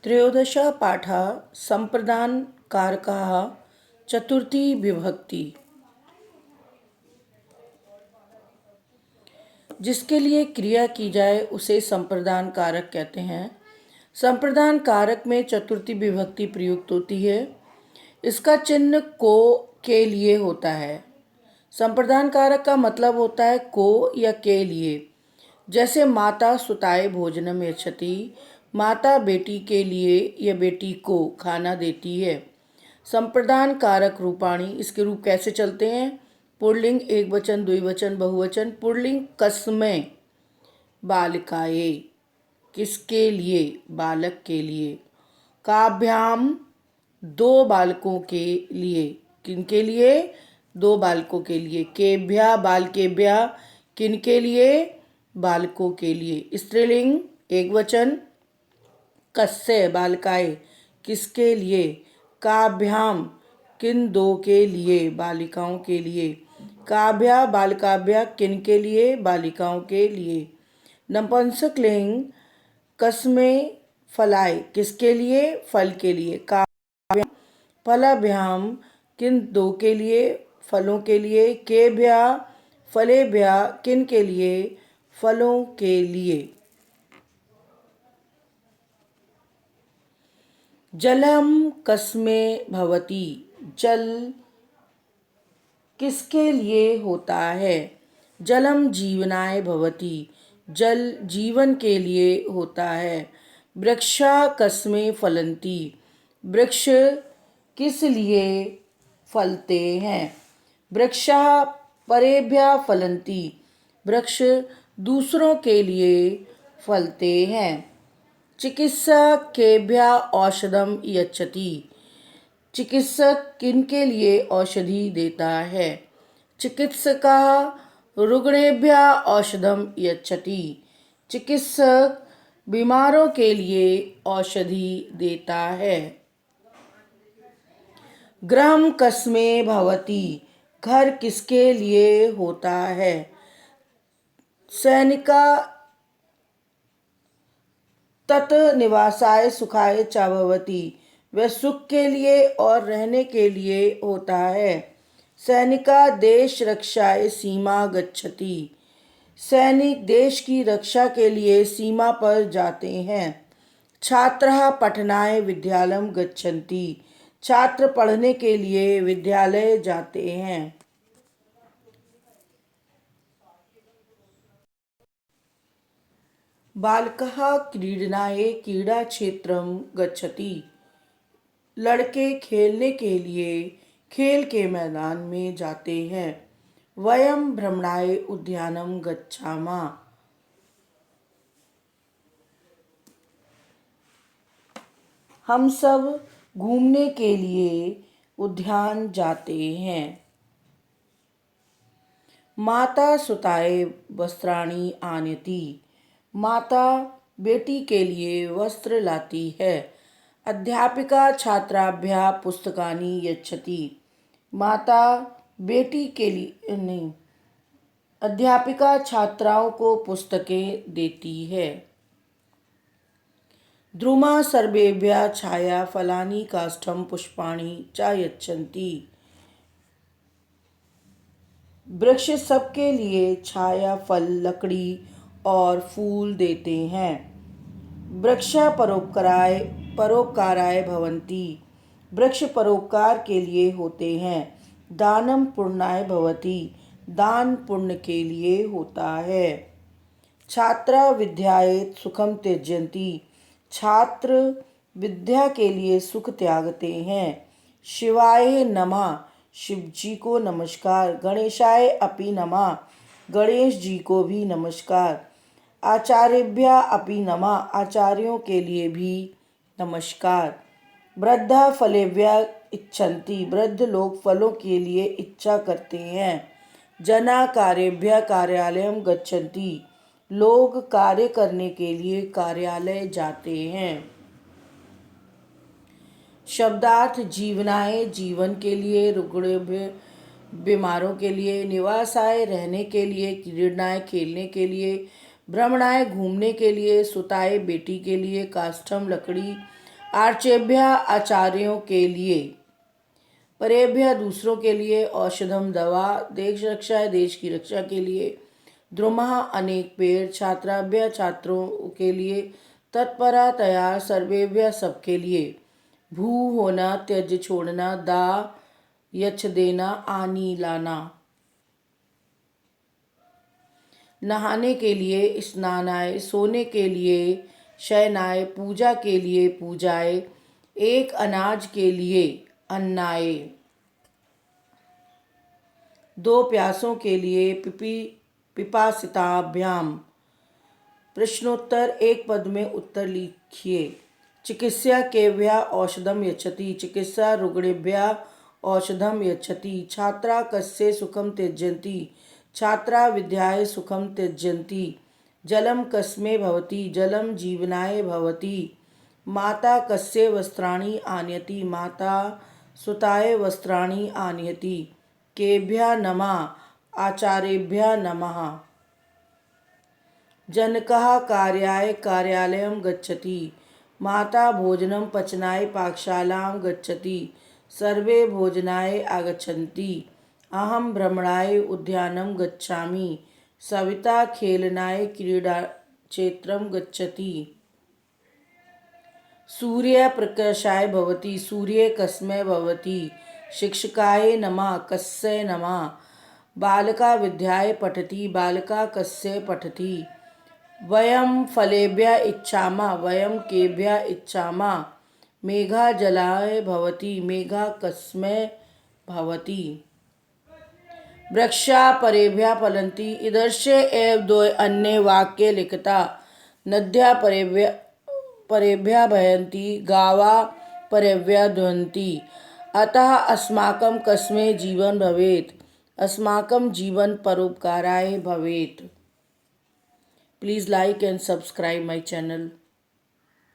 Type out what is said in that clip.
त्रयोदशः पाठः संप्रदानकारकः चतुर्थी विभक्ति। जिसके लिए क्रिया की जाए उसे संप्रदान कारक कहते हैं। संप्रदान कारक में चतुर्थी विभक्ति प्रयुक्त होती है। इसका चिन्ह को के लिए होता है। संप्रदान कारक का मतलब होता है को या के लिए। जैसे माता सुताय भोजनम यच्छति, माता बेटी के लिए या बेटी को खाना देती है। संप्रदान कारक रूपाणी, इसके रूप कैसे चलते हैं? पुल्लिंग एकवचन, द्विवचन, बहुवचन। पुल्लिंग कस्मै बालिकाए, किसके लिए? बालक के लिए। काभ्याम, दो बालकों के लिए। किनके लिए? दो बालकों के लिए। केभ्या बालकेभ्या, किनके लिए? बालकों के लिए। स्त्रीलिंग एकवचन, कस्य बालकाए, किसके लिए? काभ्याम, किन दो के लिए? बालिकाओं के लिए। काभ्या बालकाभ्या, किनके लिए? बालिकाओं के लिए। नपुंसकलिंग कस्मै फलाय, किसके लिए? फल के लिए। काभ्याम फलाभ्याम, किन दो के लिए? फलों के लिए। केभ्या फलेभ्या, किन के लिए? फलों के लिए। जलम कस्मै भवति, जल किसके लिए होता है? जलम जीवनाय भवति, जल जीवन के लिए होता है। वृक्षा कस्मै फलन्ति, वृक्ष किस लिए फलते हैं? वृक्षा परेभ्यः फलन्ति, वृक्ष दूसरों के लिए फलते हैं। चिकित्सक केभ्यः औषधम यच्छति, चिकित्सक किनके लिए औषधि देता है? चिकित्सकः रुग्णेभ्यः औषधम यच्छति, चिकित्सक बीमारों के लिए औषधि देता है। गृहं कस्मै भवति, घर किसके लिए होता है? सैनिका तत् निवासाय सुखाय च भवति, वह सुख के लिए और रहने के लिए होता है। सैनिका देश रक्षाय सीमा गच्छति, सैनिक देश की रक्षा के लिए सीमा पर जाते हैं। छात्रः पठनाय विद्यालयं गच्छन्ति, छात्र पढ़ने के लिए विद्यालय जाते हैं। बालकः क्रीडनाय क्रीडाक्षेत्रं गच्छति, लड़के खेलने के लिए खेल के मैदान में जाते हैं। वयं भ्रमणाय उद्यानं गच्छामः, हम सब घूमने के लिए उद्यान जाते हैं। माता सुताय वस्त्राणि आनयति, माता बेटी के लिए वस्त्र लाती है। अध्यापिका छात्राभ्यः पुस्तकानि यच्छति, माता बेटी के लिए नहीं, अध्यापिका छात्राओं को पुस्तकें देती है। द्रुमा सर्वेभ्यः छाया फलानि काष्ठं पुष्पाणि च यच्छन्ति, वृक्ष सबके लिए छाया फल लकड़ी और फूल देते हैं। वृक्ष परोपकाराय भवन्ति, वृक्ष परोपकार के लिए होते हैं। दानम पुण्याय भवति, दान पुण्य के लिए होता है। छात्रा विद्यायै सुखम त्यजन्ति, छात्र विद्या के लिए सुख त्यागते हैं। शिवाय नमः, शिव जी को नमस्कार। गणेशाय अपि नमः, गणेश जी को भी नमस्कार। आचार्यभ्यः अपि नमः, आचार्यों के लिए भी नमस्कार। वृद्धा फलेभ्यः इच्छन्ति, वृद्ध लोग फलों के लिए इच्छा करते हैं। जना कार्येभ्यः कार्यालयं गच्छन्ति, लोग कार्य करने के लिए कार्यालय जाते हैं। शब्दार्थ जीवनाय जीवन के लिए, रुग्णेभ्यः बीमारों के लिए, निवासाय रहने के लिए, क्रीडनाय खेलने के लिए, भ्रमणाय घूमने के लिए, सुताय बेटी के लिए, काष्ठम लकड़ी, आर्चेभ्य आचार्यों के लिए, परेभ्य दूसरों के लिए, औषधम दवा, देश रक्षा है देश की रक्षा के लिए, द्रुमः अनेक पेड़, छात्राभ्य छात्रों के लिए, तत्परा तैयार, सर्वेभ्य सबके लिए, भू होना, त्यज छोड़ना, दा यच देना, आनी लाना, नहाने के लिए, स्नानाय, सोने के लिए, शयनाय, पूजा के लिए, पूजाए, एक अनाज के लिए, अन्नाय, दो प्यासों के लिए, पिपासिताभ्याम, प्रश्नोत्तर, एक पद में उत्तर लिखिए। चिकित्सा केभ्य औषधम यच्छति, चिकित्सा रुग्णेभ्य औषधम यच्छति, छात्रा कस्य सुखम त्यजन्ति, छात्रा विद्याय सुखम त्यजन्ति, जलम कस्मै भवति, जलम जीवनाय भवति, माता कस्य वस्त्राणि आनयति, माता सुताय वस्त्राणि आनयति, केभ्यः नमः, आचार्येभ्यः नमः, जनकः कार्याय कार्यालयं गच्छति, माता भोजनं पचनाय पाकशालां गच्छति, सर्वे भोजनाय आगच्छन्ति, अहं भ्रमणाय उद्यानं गच्छामि, सविता खेलनाय क्रीडाक्षेत्रं गच्छति, सूर्य प्रकाशाय भवति, सूर्ये कस्मै भवति, शिक्षकाय नमः, कस्य नमः, बालका विद्याय पठति, बालका कस्य पठति, वयं फलेभ्यः इच्छामः, वयं केभ्यः इच्छामः, मेघा जलाय भवति, मेघा कस्मै भवति, वृक्षा परेभ्यः फलन्ति, इदर्शे एव द्वे अन्ये वाक्ये लिखिता, नद्यः परेभ्यः बहन्ति, गावः परेभ्यः दुहन्ति, अतः अस्माकं कस्मै जीवन भवेत्, अस्माकं जीवन परोपकाराय भवेत्। Please like and subscribe my channel.